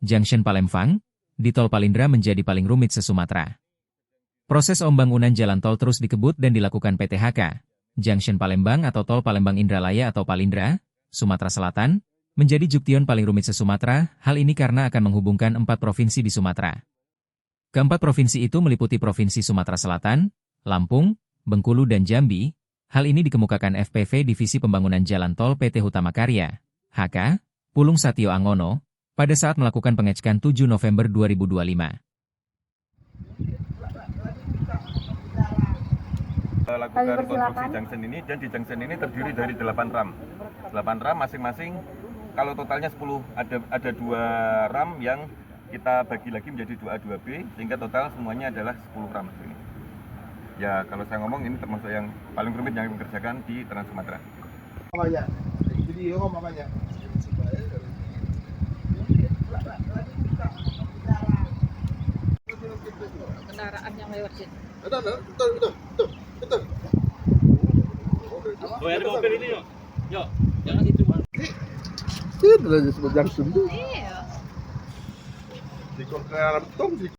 Junction Palembang, di Tol Palindra menjadi paling rumit se-Sumatera. Proses pembangunan jalan tol terus dikebut dan dilakukan PT HK. Junction Palembang atau Tol Palembang Indralaya atau Palindra, Sumatera Selatan, menjadi juktion paling rumit se-Sumatera, hal ini karena akan menghubungkan 4 provinsi di Sumatera. Keempat provinsi itu meliputi Provinsi Sumatera Selatan, Lampung, Bengkulu dan Jambi. Hal ini dikemukakan FPV Divisi Pembangunan Jalan Tol PT Hutama Karya, HK, Pulung Satyo Angono, pada saat melakukan pengecekan 7 November 2025. Lakukan konstruksi junction ini, dan di junction ini terdiri dari 8 ram. 8 ram masing-masing, kalau totalnya 10, ada 2 ram yang kita bagi lagi menjadi 2A, 2B, sehingga total semuanya adalah 10 ram. Ya, kalau saya ngomong ini termasuk yang paling rumit yang dikerjakan di Trans Sumatera. Kendaraan yang lewat sini. Betul. Oh, ada mobil ini yuk. Yuk, jangan itu Mas. Itu lah disebut junction tuh. Iya. Di kota beton sih.